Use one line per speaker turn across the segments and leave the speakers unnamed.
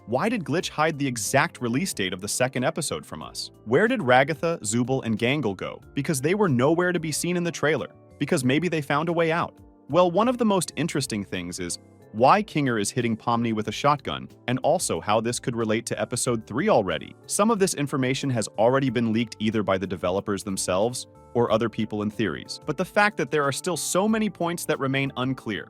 Why did Glitch hide the exact release date of the second episode from us? Where did Ragatha, Zooble, and Gangle go? Because they were nowhere to be seen in the trailer. Because maybe they found a way out. Well, one of the most interesting things is why Kinger is hitting Pomni with a shotgun, and also how this could relate to episode 3 already. Some of this information has already been leaked either by the developers themselves or other people in theories, but the fact that there are still so many points that remain unclear.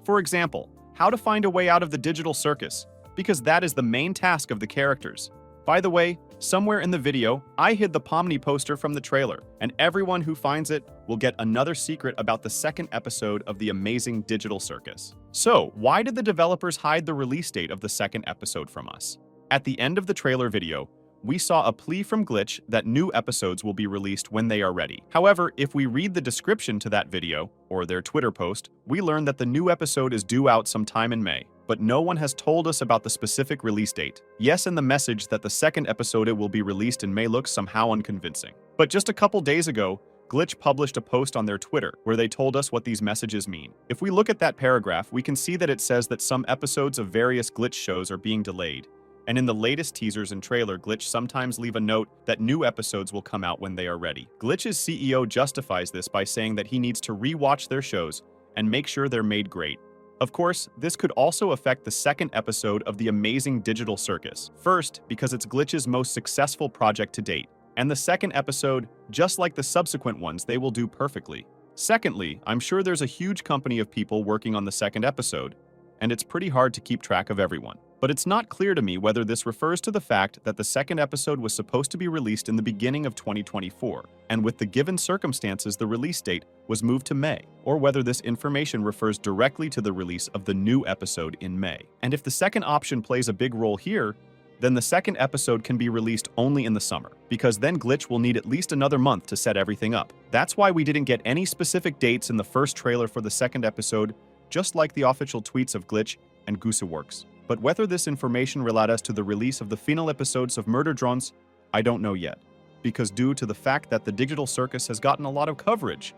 For example, how to find a way out of the Digital Circus, because that is the main task of the characters. By the way, somewhere in the video, I hid the Pomni poster from the trailer, and everyone who finds it will get another secret about the second episode of the amazing Digital Circus. So, why did the developers hide the release date of the second episode from us? At the end of the trailer video, we saw a plea from Glitch that new episodes will be released when they are ready. However, if we read the description to that video, or their Twitter post, we learn that the new episode is due out sometime in May. But no one has told us about the specific release date. Yes, and the message that the second episode will be released in May looks somehow unconvincing. But just a couple days ago, Glitch published a post on their Twitter where they told us what these messages mean. If we look at that paragraph, we can see that it says that some episodes of various Glitch shows are being delayed. And in the latest teasers and trailer, Glitch sometimes leave a note that new episodes will come out when they are ready. Glitch's CEO justifies this by saying that he needs to re-watch their shows and make sure they're made great. Of course, this could also affect the second episode of the amazing Digital Circus. First, because it's Glitch's most successful project to date. And the second episode, just like the subsequent ones, they will do perfectly. Secondly, I'm sure there's a huge company of people working on the second episode, and it's pretty hard to keep track of everyone. But it's not clear to me whether this refers to the fact that the second episode was supposed to be released in the beginning of 2024, and with the given circumstances the release date was moved to May, or whether this information refers directly to the release of the new episode in May. And if the second option plays a big role here, then the second episode can be released only in the summer, because then Glitch will need at least another month to set everything up. That's why we didn't get any specific dates in the first trailer for the second episode, just like the official tweets of Glitch and Gooseworks. But whether this information relates us to the release of the final episodes of Murder Drones, I don't know yet, because due to the fact that the Digital Circus has gotten a lot of coverage.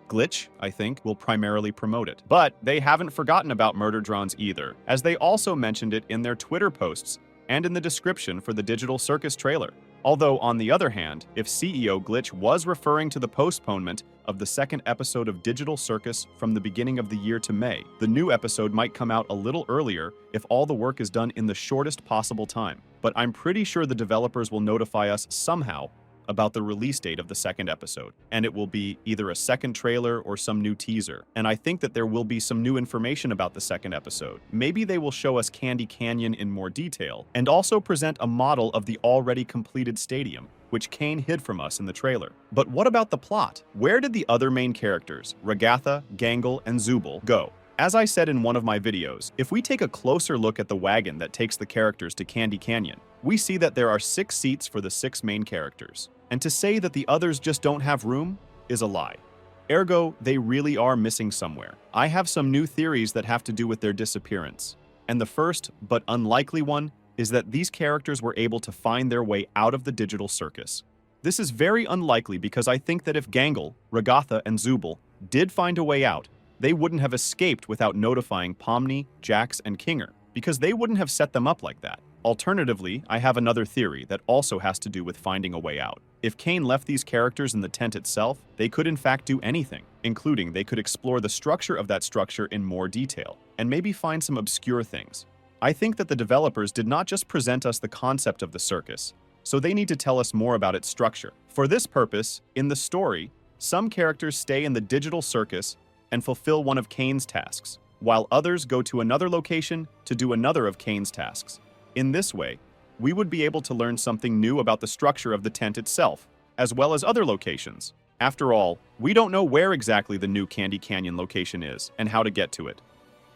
Glitch, I think, will primarily promote it. But they haven't forgotten about Murder Drones either, as they also mentioned it in their Twitter posts and in the description for the Digital Circus trailer. Although, on the other hand, if CEO Glitch was referring to the postponement of the second episode of Digital Circus from the beginning of the year to May, the new episode might come out a little earlier if all the work is done in the shortest possible time. But I'm pretty sure the developers will notify us somehow about the release date of the second episode, and it will be either a second trailer or some new teaser. And I think that there will be some new information about the second episode. Maybe they will show us Candy Canyon in more detail, and also present a model of the already completed stadium, which Kane hid from us in the trailer. But what about the plot? Where did the other main characters, Ragatha, Gangle, and Zooble, go? As I said in one of my videos, if we take a closer look at the wagon that takes the characters to Candy Canyon, we see that there are 6 seats for the 6 main characters. And to say that the others just don't have room is a lie. Ergo, they really are missing somewhere. I have some new theories that have to do with their disappearance. And the first, but unlikely one, is that these characters were able to find their way out of the Digital Circus. This is very unlikely because I think that if Gangle, Ragatha, and Zooble did find a way out, they wouldn't have escaped without notifying Pomni, Jax, and Kinger, because they wouldn't have set them up like that. Alternatively, I have another theory that also has to do with finding a way out. If Kane left these characters in the tent itself, they could in fact do anything, including they could explore the structure of that structure in more detail, and maybe find some obscure things. I think that the developers did not just present us the concept of the circus, so they need to tell us more about its structure. For this purpose, in the story, some characters stay in the Digital Circus and fulfill one of Kane's tasks, while others go to another location to do another of Kane's tasks. In this way, we would be able to learn something new about the structure of the tent itself, as well as other locations. After all, we don't know where exactly the new Candy Canyon location is and how to get to it.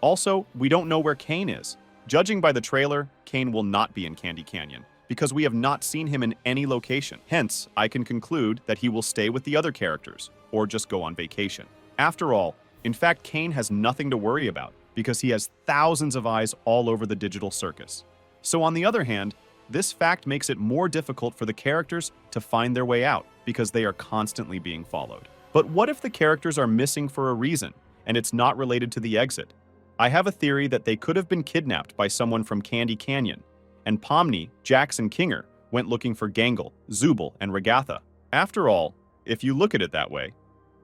Also, we don't know where Kane is. Judging by the trailer, Kane will not be in Candy Canyon, because we have not seen him in any location. Hence, I can conclude that he will stay with the other characters, or just go on vacation. After all, in fact, Kane has nothing to worry about, because he has thousands of eyes all over the Digital Circus. So on the other hand, this fact makes it more difficult for the characters to find their way out, because they are constantly being followed. But what if the characters are missing for a reason, and it's not related to the exit? I have a theory that they could have been kidnapped by someone from Candy Canyon, and Pomni, Jax, and Kinger went looking for Gangle, Zooble, and Ragatha. After all, if you look at it that way,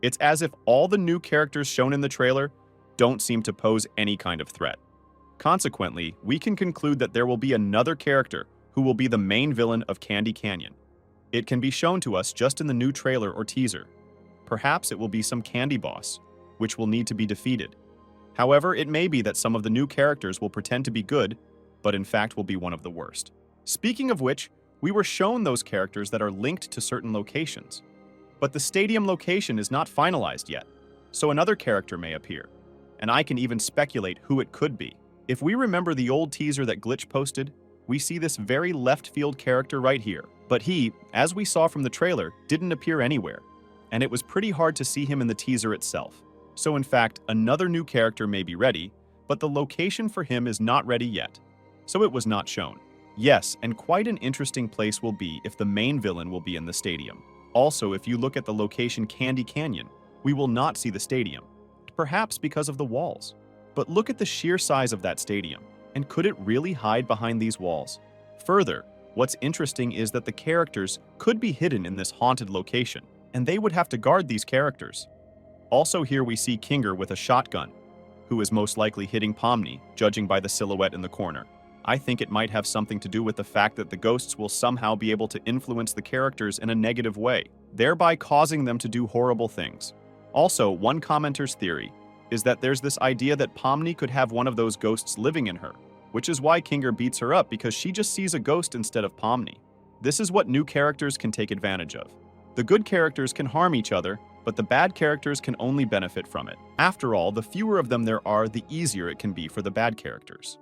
it's as if all the new characters shown in the trailer don't seem to pose any kind of threat. Consequently, we can conclude that there will be another character who will be the main villain of Candy Canyon. It can be shown to us just in the new trailer or teaser. Perhaps it will be some candy boss, which will need to be defeated. However, it may be that some of the new characters will pretend to be good, but in fact will be one of the worst. Speaking of which, we were shown those characters that are linked to certain locations. But the stadium location is not finalized yet, so another character may appear, and I can even speculate who it could be. If we remember the old teaser that Glitch posted, we see this very left field character right here, but he, as we saw from the trailer, didn't appear anywhere, and it was pretty hard to see him in the teaser itself. So in fact, another new character may be ready, but the location for him is not ready yet, so it was not shown. Yes, and quite an interesting place will be if the main villain will be in the stadium. Also, if you look at the location Candy Canyon, we will not see the stadium, perhaps because of the walls. But look at the sheer size of that stadium, and could it really hide behind these walls? Further, what's interesting is that the characters could be hidden in this haunted location, and they would have to guard these characters. Also here we see Kinger with a shotgun, who is most likely hitting Pomni, judging by the silhouette in the corner. I think it might have something to do with the fact that the ghosts will somehow be able to influence the characters in a negative way, thereby causing them to do horrible things. Also, one commenter's theory is that there's this idea that Pomni could have one of those ghosts living in her, which is why Kinger beats her up because she just sees a ghost instead of Pomni. This is what new characters can take advantage of. The good characters can harm each other, but the bad characters can only benefit from it. After all, the fewer of them there are, the easier it can be for the bad characters.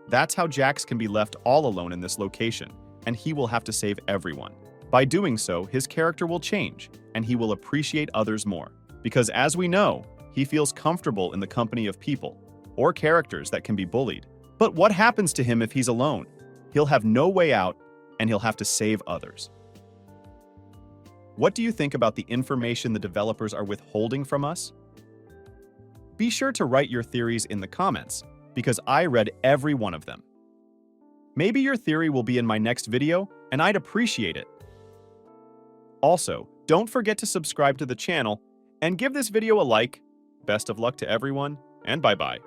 That's how Jax can be left all alone in this location, and he will have to save everyone. By doing so, his character will change, and he will appreciate others more. Because as we know, he feels comfortable in the company of people, or characters that can be bullied. But what happens to him if he's alone? He'll have no way out, and he'll have to save others. What do you think about the information the developers are withholding from us? Be sure to write your theories in the comments, because I read every one of them. Maybe your theory will be in my next video, and I'd appreciate it. Also, don't forget to subscribe to the channel and give this video a like. Best of luck to everyone, and bye-bye.